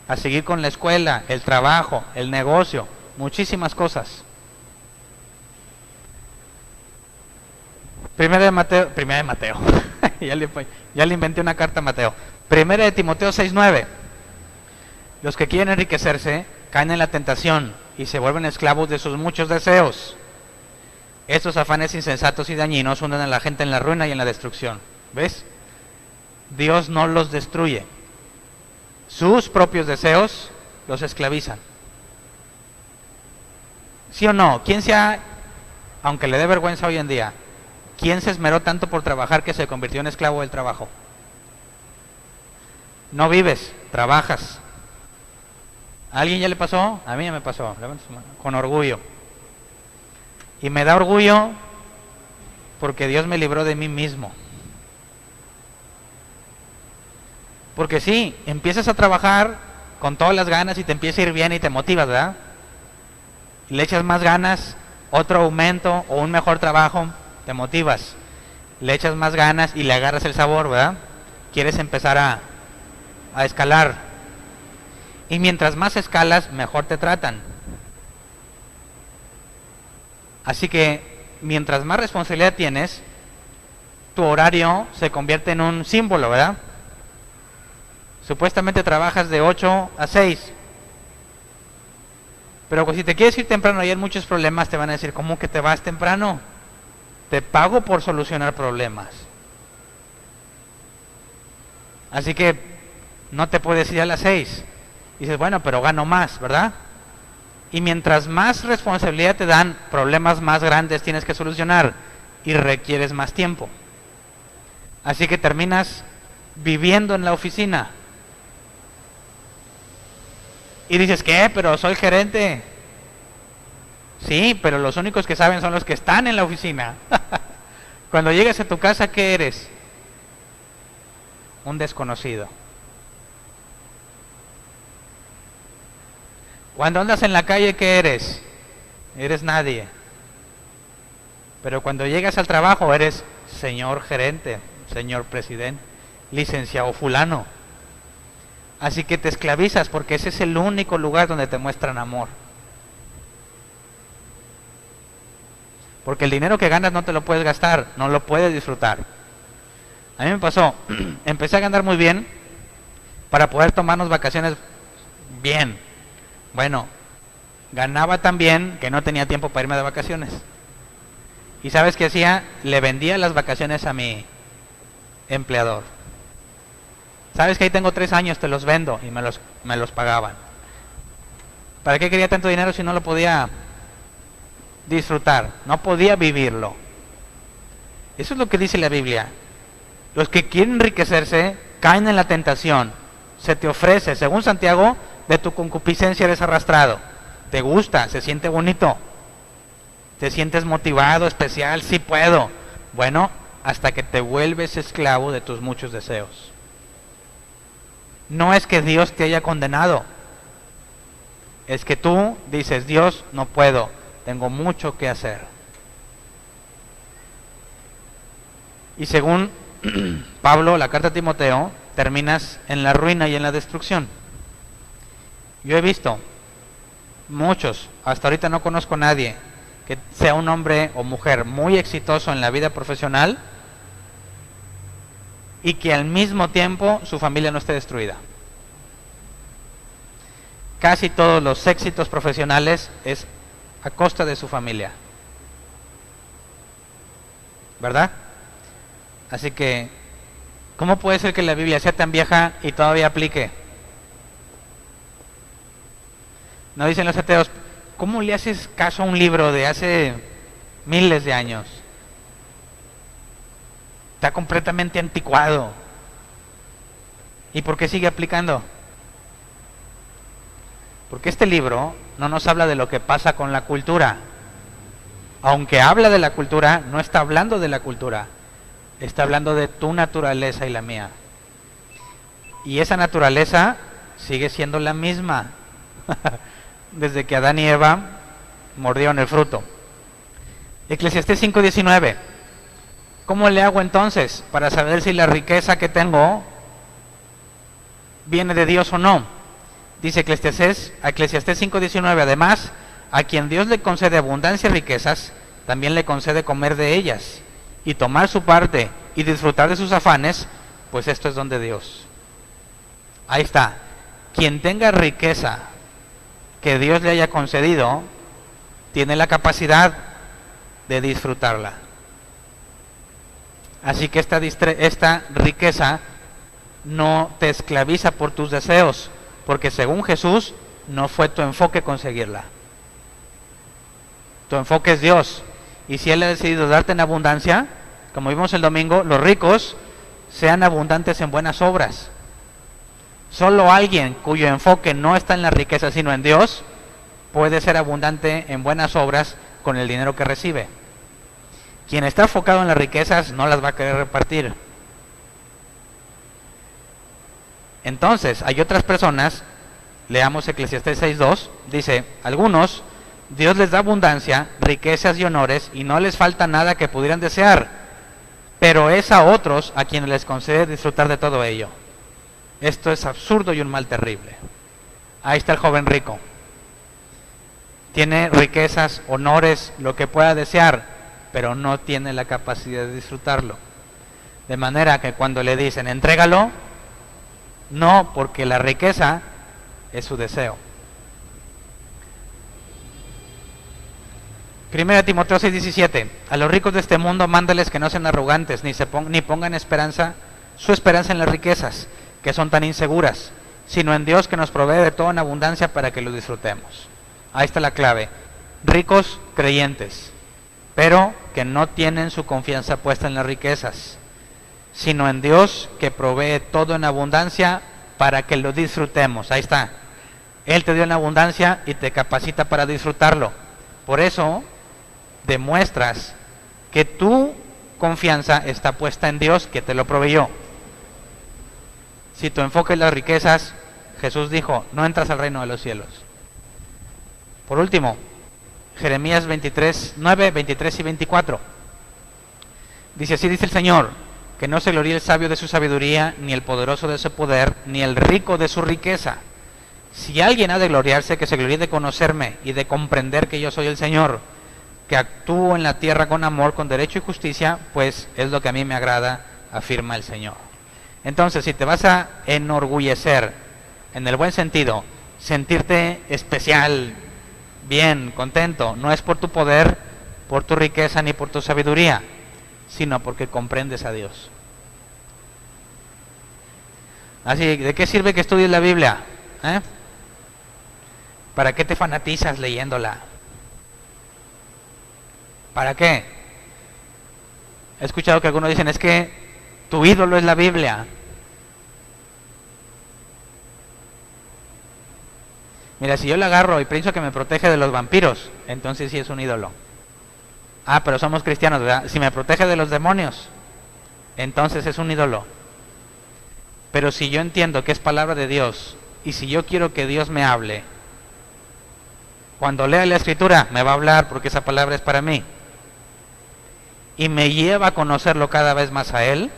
a seguir con la escuela, el trabajo, el negocio, muchísimas cosas. Primera de Mateo. ya le inventé una carta a Mateo. Primera de Timoteo 6:9. Los que quieren enriquecerse caen en la tentación y se vuelven esclavos de sus muchos deseos. Estos afanes insensatos y dañinos hunden a la gente en la ruina y en la destrucción. ¿Ves? Dios no los destruye. Sus propios deseos los esclavizan. ¿Sí o no? Aunque le dé vergüenza hoy en día, ¿quién se esmeró tanto por trabajar que se convirtió en esclavo del trabajo? No vives, trabajas. ¿A alguien ya le pasó? A mí ya me pasó, con orgullo. Y me da orgullo porque Dios me libró de mí mismo. Porque sí, empiezas a trabajar con todas las ganas y te empieza a ir bien y te motivas, ¿verdad? Y le echas más ganas, otro aumento o un mejor trabajo, te motivas. Le echas más ganas y le agarras el sabor, ¿verdad? Quieres empezar a escalar. Y mientras más escalas, mejor te tratan. Así que, mientras más responsabilidad tienes, tu horario se convierte en un símbolo, ¿verdad? Supuestamente trabajas de 8 a 6. Pero pues, si te quieres ir temprano y hay muchos problemas, te van a decir, ¿cómo que te vas temprano? Te pago por solucionar problemas. Así que no te puedes ir a las 6. Dices, bueno, pero gano más, ¿verdad? Y mientras más responsabilidad te dan, problemas más grandes tienes que solucionar y requieres más tiempo. Así que terminas viviendo en la oficina. Y dices, ¿qué? Pero soy gerente. Sí, pero los únicos que saben son los que están en la oficina. Cuando llegas a tu casa, ¿qué eres? Un desconocido. Cuando andas en la calle, ¿qué eres? Eres nadie. Pero cuando llegas al trabajo, eres señor gerente, señor presidente, licenciado fulano. Así que te esclavizas porque ese es el único lugar donde te muestran amor. Porque el dinero que ganas no te lo puedes gastar, no lo puedes disfrutar. A mí me pasó, empecé a ganar muy bien para poder tomarnos vacaciones bien. Bueno, ganaba tan bien que no tenía tiempo para irme de vacaciones. ¿Y sabes qué hacía? Le vendía las vacaciones a mi empleador. ¿Sabes que ahí tengo 3 años? Te los vendo. Y me los pagaban. ¿Para qué quería tanto dinero si no lo podía disfrutar? No podía vivirlo. Eso es lo que dice la Biblia. Los que quieren enriquecerse caen en la tentación. Se te ofrece, según Santiago, de tu concupiscencia eres arrastrado. Te gusta, se siente bonito. Te sientes motivado, especial, sí puedo. Bueno, hasta que te vuelves esclavo de tus muchos deseos. No es que Dios te haya condenado. Es que tú dices, Dios, no puedo, tengo mucho que hacer. Y según Pablo, la carta a Timoteo, terminas en la ruina y en la destrucción. Yo he visto muchos, hasta ahorita no conozco a nadie que sea un hombre o mujer muy exitoso en la vida profesional y que al mismo tiempo su familia no esté destruida. Casi todos los éxitos profesionales es a costa de su familia. ¿Verdad? Así que, ¿cómo puede ser que la Biblia sea tan vieja y todavía aplique? No dicen los ateos, ¿cómo le haces caso a un libro de hace miles de años? Está completamente anticuado. ¿Y por qué sigue aplicando? Porque este libro no nos habla de lo que pasa con la cultura. Aunque habla de la cultura, no está hablando de la cultura. Está hablando de tu naturaleza y la mía. Y esa naturaleza sigue siendo la misma desde que Adán y Eva mordieron el fruto. Eclesiastés 5:19. ¿Cómo le hago entonces para saber si la riqueza que tengo viene de Dios o no? Dice Eclesiastés 5:19, además, a quien Dios le concede abundancia y riquezas, también le concede comer de ellas, y tomar su parte, y disfrutar de sus afanes, pues esto es don de Dios. Ahí está. Quien tenga riqueza que Dios le haya concedido, tiene la capacidad de disfrutarla. Así que esta riqueza no te esclaviza por tus deseos, porque según Jesús, no fue tu enfoque conseguirla. Tu enfoque es Dios. Y si Él ha decidido darte en abundancia, como vimos el domingo, los ricos sean abundantes en buenas obras. Solo alguien cuyo enfoque no está en la riqueza, sino en Dios, puede ser abundante en buenas obras con el dinero que recibe. Quien está enfocado en las riquezas no las va a querer repartir. Entonces, hay otras personas, leamos Eclesiastés 6:2, dice, algunos, Dios les da abundancia, riquezas y honores, y no les falta nada que pudieran desear, pero es a otros a quienes les concede disfrutar de todo ello. Esto es absurdo y un mal terrible. Ahí está el joven rico. Tiene riquezas, honores, lo que pueda desear, pero no tiene la capacidad de disfrutarlo. De manera que cuando le dicen, entrégalo, no, porque la riqueza es su deseo. 1 Timoteo 6:17. A los ricos de este mundo mándales que no sean arrogantes, ni pongan su esperanza en las riquezas, que son tan inseguras, sino en Dios que nos provee de todo en abundancia para que lo disfrutemos. Ahí está la clave. Ricos creyentes, pero que no tienen su confianza puesta en las riquezas, sino en Dios que provee todo en abundancia para que lo disfrutemos. Ahí está. Él te dio en abundancia y te capacita para disfrutarlo. Por eso demuestras que tu confianza está puesta en Dios que te lo proveyó. Si tu enfoque es las riquezas, Jesús dijo, no entras al reino de los cielos. Por último, Jeremías 9, 23 y 24. Dice, así dice el Señor, que no se gloríe el sabio de su sabiduría, ni el poderoso de su poder, ni el rico de su riqueza. Si alguien ha de gloriarse, que se gloríe de conocerme y de comprender que yo soy el Señor, que actúo en la tierra con amor, con derecho y justicia, pues es lo que a mí me agrada, afirma el Señor. Entonces, si te vas a enorgullecer, en el buen sentido, sentirte especial, bien, contento, no es por tu poder, por tu riqueza, ni por tu sabiduría, sino porque comprendes a Dios. Así, ¿de qué sirve que estudies la Biblia? ¿Para qué te fanatizas leyéndola? ¿Para qué? He escuchado que algunos dicen, es que tu ídolo es la Biblia. Mira, si yo la agarro y pienso que me protege de los vampiros, entonces sí es un ídolo. Ah, pero somos cristianos, ¿verdad? Si me protege de los demonios, entonces es un ídolo. Pero si yo entiendo que es palabra de Dios, y si yo quiero que Dios me hable, Cuando lea la Escritura me va a hablar porque esa palabra es para mí. Y me lleva a conocerlo cada vez más a Él.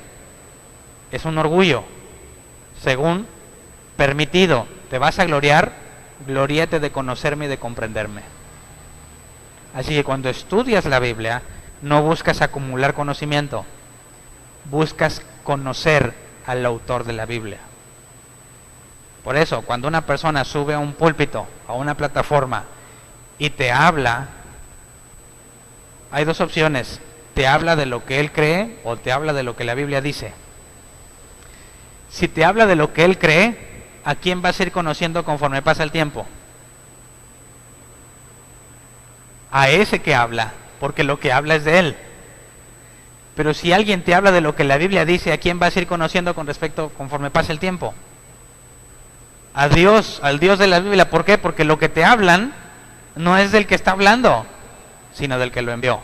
Es un orgullo, según permitido. ¿Te vas a gloriar? Gloríate de conocerme y de comprenderme. Así que cuando estudias la Biblia, no buscas acumular conocimiento, buscas conocer al autor de la Biblia. Por eso, cuando una persona sube a un púlpito, a una plataforma, y te habla, hay dos opciones: te habla de lo que él cree o te habla de lo que la Biblia dice. Si te habla de lo que él cree, ¿a quién vas a ir conociendo conforme pasa el tiempo? A ese que habla, porque lo que habla es de él. Pero si alguien te habla de lo que la Biblia dice, ¿a quién vas a ir conociendo con respecto conforme pasa el tiempo? A Dios, al Dios de la Biblia. ¿Por qué? Porque lo que te hablan no es del que está hablando, sino del que lo envió.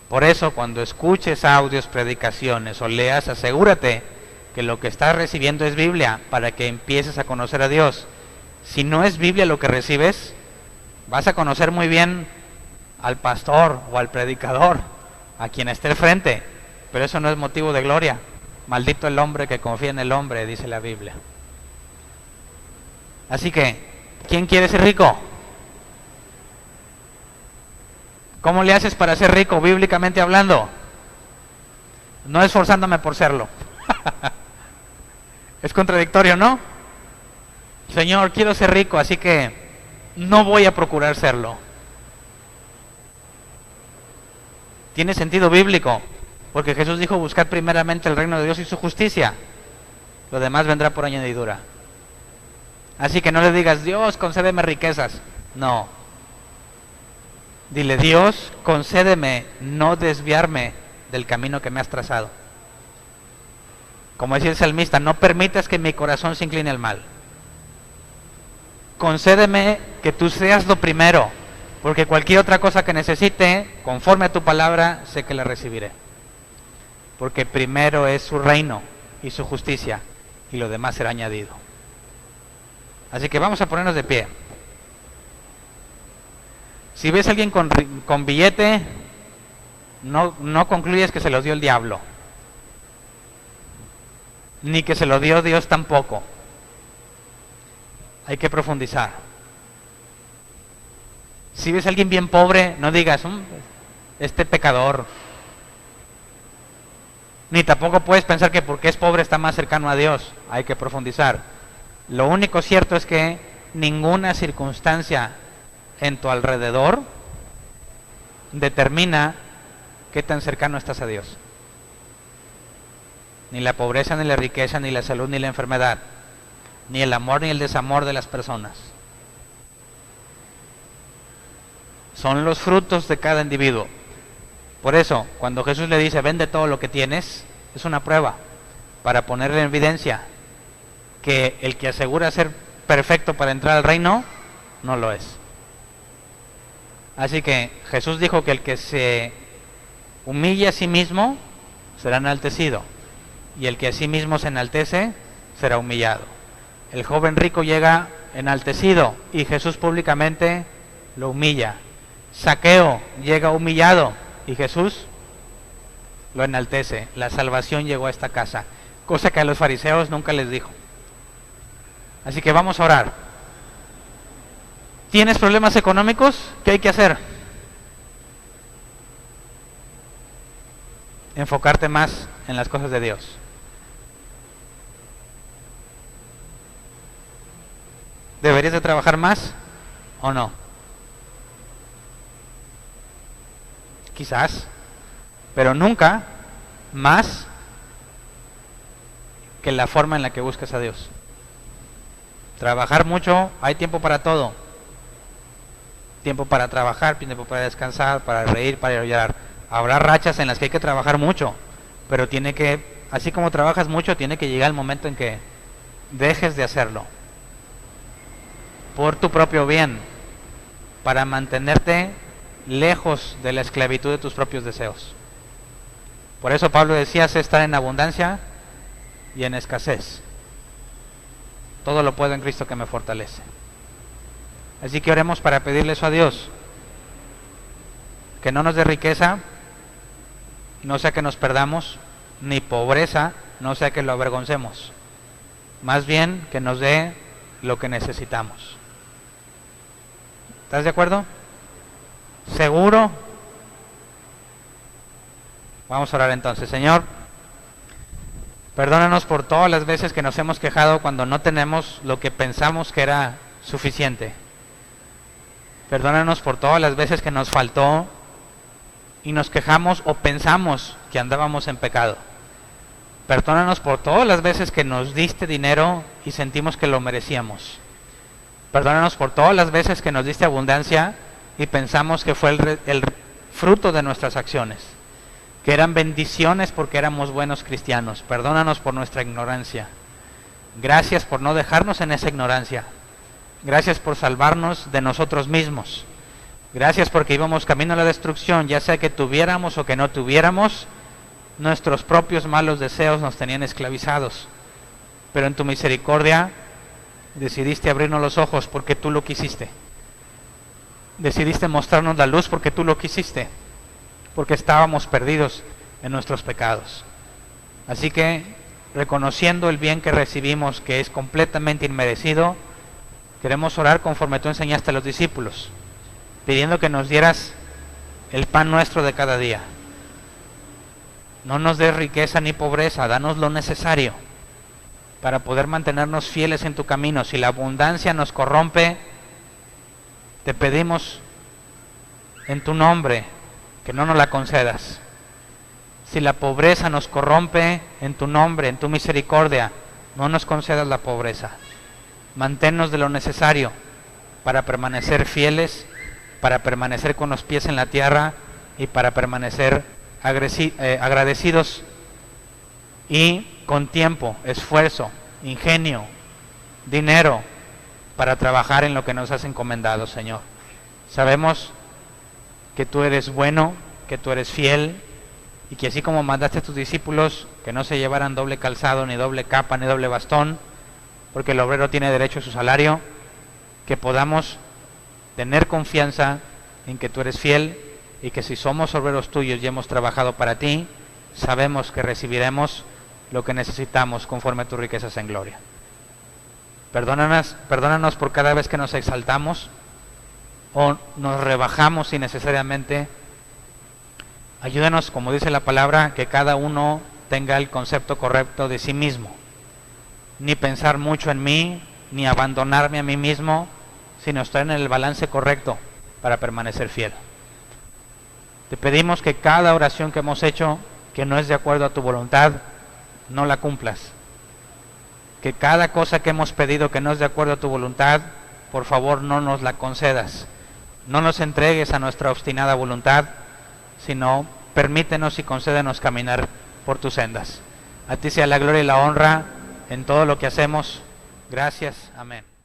Por eso, cuando escuches audios, predicaciones o leas, asegúrate que lo que estás recibiendo es Biblia, para que empieces a conocer a Dios. Si no es Biblia lo que recibes, vas a conocer muy bien al pastor o al predicador, a quien esté al frente, pero eso no es motivo de gloria. Maldito el hombre que confía en el hombre, dice la Biblia. Así que, ¿quién quiere ser rico? ¿Cómo le haces para ser rico, bíblicamente hablando? No esforzándome por serlo. Es contradictorio, ¿no? Señor, quiero ser rico, así que no voy a procurar serlo. Tiene sentido bíblico, porque Jesús dijo: buscar primeramente el reino de Dios y su justicia, lo demás vendrá por añadidura. Así que no le digas: Dios, concédeme riquezas. No. Dile: Dios, concédeme no desviarme del camino que me has trazado. Como decía el salmista: no permitas que mi corazón se incline al mal. Concédeme que tú seas lo primero, porque cualquier otra cosa que necesite, conforme a tu palabra, sé que la recibiré. Porque primero es su reino y su justicia, y lo demás será añadido. Así que vamos a ponernos de pie. Si ves a alguien con billete, no concluyes que se los dio el diablo, ni que se lo dio Dios tampoco. Hay que profundizar. Si ves a alguien bien pobre, no digas: este pecador. Ni tampoco puedes pensar que porque es pobre está más cercano a Dios. Hay que profundizar. Lo único cierto es que ninguna circunstancia en tu alrededor determina qué tan cercano estás a Dios. Ni la pobreza, ni la riqueza, ni la salud, ni la enfermedad, ni el amor, ni el desamor de las personas. Son los frutos de cada individuo. Por eso, cuando Jesús le dice: vende todo lo que tienes, es una prueba para ponerle en evidencia que el que asegura ser perfecto para entrar al reino, no lo es. Así que Jesús dijo que el que se humilla a sí mismo será enaltecido, y el que a sí mismo se enaltece será humillado. El joven rico llega enaltecido y Jesús públicamente lo humilla. Zaqueo llega humillado y Jesús lo enaltece. La salvación llegó a esta casa, cosa que a los fariseos nunca les dijo. Así que vamos a orar. ¿Tienes problemas económicos? ¿Qué hay que hacer? Enfocarte más en las cosas de Dios. ¿Deberías de trabajar más o no? Quizás, pero nunca más que la forma en la que buscas a Dios. Trabajar mucho, hay tiempo para todo. Tiempo para trabajar, tiempo para descansar, para reír, para llorar. Habrá rachas en las que hay que trabajar mucho, pero tiene que, así como trabajas mucho, tiene que llegar el momento en que dejes de hacerlo. Por tu propio bien, para mantenerte lejos de la esclavitud de tus propios deseos. Por eso Pablo decía: sé estar en abundancia y en escasez. Todo lo puedo en Cristo que me fortalece. Así que oremos para pedirle eso a Dios, que no nos dé riqueza, no sea que nos perdamos, ni pobreza, no sea que lo avergoncemos, más bien que nos dé lo que necesitamos. ¿Estás de acuerdo? ¿Seguro? Vamos a orar entonces. Señor, perdónanos por todas las veces que nos hemos quejado cuando no tenemos lo que pensamos que era suficiente. Perdónanos por todas las veces que nos faltó y nos quejamos o pensamos que andábamos en pecado. Perdónanos por todas las veces que nos diste dinero y sentimos que lo merecíamos. Perdónanos por todas las veces que nos diste abundancia y pensamos que fue el fruto de nuestras acciones, que eran bendiciones porque éramos buenos cristianos. Perdónanos por nuestra ignorancia. Gracias por no dejarnos en esa ignorancia. Gracias por salvarnos de nosotros mismos. Gracias porque íbamos camino a la destrucción, ya sea que tuviéramos o que no tuviéramos. Nuestros propios malos deseos nos tenían esclavizados. Pero en tu misericordia decidiste abrirnos los ojos porque tú lo quisiste. Decidiste mostrarnos la luz porque tú lo quisiste, porque estábamos perdidos en nuestros pecados. Así que, reconociendo el bien que recibimos, que es completamente inmerecido, queremos orar conforme tú enseñaste a los discípulos, pidiendo que nos dieras el pan nuestro de cada día. No nos des riqueza ni pobreza, danos lo necesario para poder mantenernos fieles en tu camino. Si la abundancia nos corrompe, te pedimos en tu nombre que no nos la concedas. Si la pobreza nos corrompe, en tu nombre, en tu misericordia, no nos concedas la pobreza. Manténnos de lo necesario para permanecer fieles, para permanecer con los pies en la tierra y para permanecer agradecidos y con tiempo, esfuerzo, ingenio, dinero para trabajar en lo que nos has encomendado, Señor. Sabemos que tú eres bueno, que tú eres fiel y que así como mandaste a tus discípulos que no se llevaran doble calzado, ni doble capa, ni doble bastón, porque el obrero tiene derecho a su salario, que podamos tener confianza en que tú eres fiel y que si somos obreros tuyos y hemos trabajado para ti, sabemos que recibiremos lo que necesitamos conforme a tus riquezas en gloria. Perdónanos por cada vez que nos exaltamos o nos rebajamos innecesariamente. Ayúdanos, como dice la palabra, que cada uno tenga el concepto correcto de sí mismo. Ni pensar mucho en mí, ni abandonarme a mí mismo, sino estar en el balance correcto para permanecer fiel. Te pedimos que cada oración que hemos hecho, que no es de acuerdo a tu voluntad, no la cumplas. Que cada cosa que hemos pedido que no es de acuerdo a tu voluntad, por favor no nos la concedas. No nos entregues a nuestra obstinada voluntad, sino permítenos y concédenos caminar por tus sendas. A ti sea la gloria y la honra en todo lo que hacemos. Gracias. Amén.